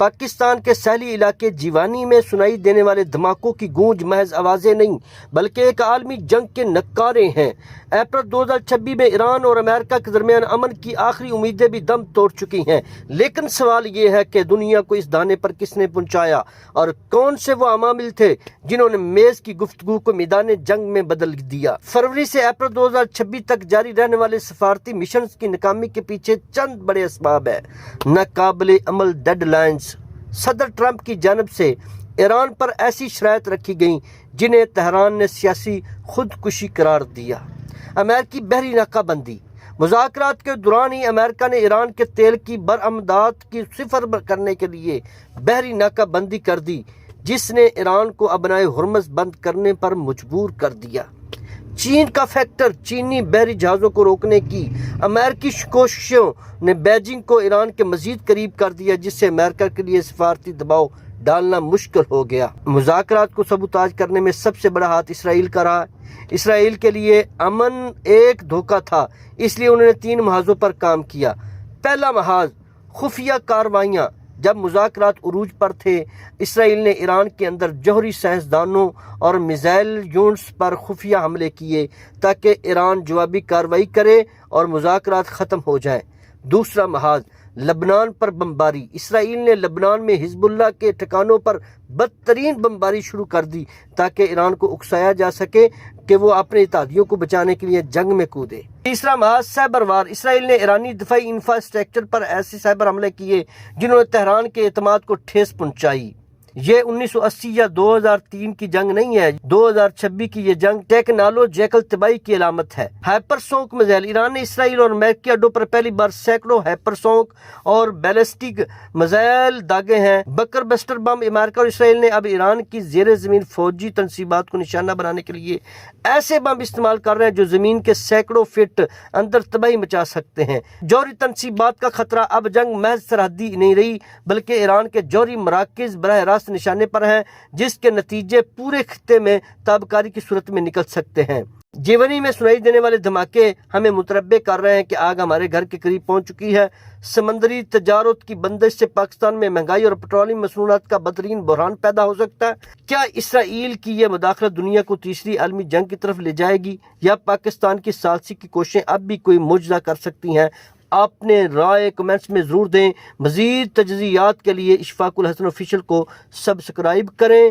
پاکستان کے ساحلی علاقے جیوانی میں سنائی دینے والے دھماکوں کی گونج محض آوازیں نہیں بلکہ ایک عالمی جنگ کے نکارے ہیں۔ اپریل 2026 میں ایران اور امریکہ کے درمیان امن کی آخری امیدیں بھی دم توڑ چکی ہیں، لیکن سوال یہ ہے کہ دنیا کو اس دانے پر کس نے پہنچایا اور کون سے وہ عوامل تھے جنہوں نے میز کی گفتگو کو میدان جنگ میں بدل دیا۔ فروری سے اپریل 2026 تک جاری رہنے والے سفارتی مشنز کی ناکامی کے پیچھے چند بڑے اسباب ہیں۔ ناقابل عمل ڈیڈ لائنز۔ صدر ٹرمپ کی جانب سے ایران پر ایسی شرائط رکھی گئیں جنہیں تہران نے سیاسی خودکشی قرار دیا۔ امریکی بحری ناکہ بندی۔ مذاکرات کے دوران ہی امریکہ نے ایران کے تیل کی برآمدات کی صفر کرنے کے لیے بحری ناکہ بندی کر دی، جس نے ایران کو ابنائے ہرمز بند کرنے پر مجبور کر دیا۔ چین کا فیکٹر۔ چینی بحری جہازوں کو روکنے کی امریکی کوششوں نے بیجنگ کو ایران کے مزید قریب کر دیا، جس سے امریکہ کے لیے سفارتی دباؤ ڈالنا مشکل ہو گیا۔ مذاکرات کو سبوتاژ کرنے میں سب سے بڑا ہاتھ اسرائیل کا رہا۔ اسرائیل کے لیے امن ایک دھوکہ تھا، اس لیے انہوں نے 3 محاذوں پر کام کیا۔ پہلا محاذ خفیہ کارروائیاں۔ جب مذاکرات عروج پر تھے، اسرائیل نے ایران کے اندر جوہری سائنسدانوں اور میزائل یونٹس پر خفیہ حملے کیے تاکہ ایران جوابی کارروائی کرے اور مذاکرات ختم ہو جائیں۔ دوسرا محاذ لبنان پر بمباری۔ اسرائیل نے لبنان میں حزب اللہ کے ٹھکانوں پر بدترین بمباری شروع کر دی تاکہ ایران کو اکسایا جا سکے کہ وہ اپنے اتحادیوں کو بچانے کے لیے جنگ میں کودے۔ تیسرا محاذ سائبر وار۔ اسرائیل نے ایرانی دفاعی انفراسٹرکچر پر ایسے سائبر حملے کیے جنہوں نے تہران کے اعتماد کو ٹھیس پہنچائی۔ یہ 1980 یا 2003 کی جنگ نہیں ہے، 2026 کی یہ جنگ ٹیکنالوجیکل تباہی کی علامت ہے۔ ہائپرسونک میزائل۔ ایران نے اسرائیل اور امریکی اڈوں پر پہلی بار سینکڑوں ہائپرسونک اور بیلسٹک میزائل داغے ہیں۔ بکر بسٹر بم۔ امریکہ اور اسرائیل نے اب ایران کی زیر زمین فوجی تنصیبات کو نشانہ بنانے کے لیے ایسے بم استعمال کر رہے ہیں جو زمین کے سینکڑوں فٹ اندر تباہی مچا سکتے ہیں۔ جوہری تنصیبات کا خطرہ۔ اب جنگ محض سرحدی نہیں رہی بلکہ ایران کے جوہری مراکز براہ راست نشانے پر ہیں، جس کے نتیجے پورے خطے میں تابکاری کی صورت میں نکل سکتے ہیں۔ جیوانی میں سنائی دینے والے دھماکے ہمیں متنبع کر رہے ہیں کہ آگ ہمارے گھر کے قریب پہنچ چکی ہے۔ سمندری تجارت کی بندش سے پاکستان میں مہنگائی اور پیٹرولیم مصنوعات کا بدترین بحران پیدا ہو سکتا ہے۔ کیا اسرائیل کی یہ مداخلت دنیا کو تیسری عالمی جنگ کی طرف لے جائے گی یا پاکستان کی ثالثی کی کوششیں اب بھی کوئی معجزہ کر سکتی ہیں؟ اپنے رائے کمنٹس میں ضرور دیں۔ مزید تجزیات کے لیے اشفاق الحسن آفیشیل کو سبسکرائب کریں۔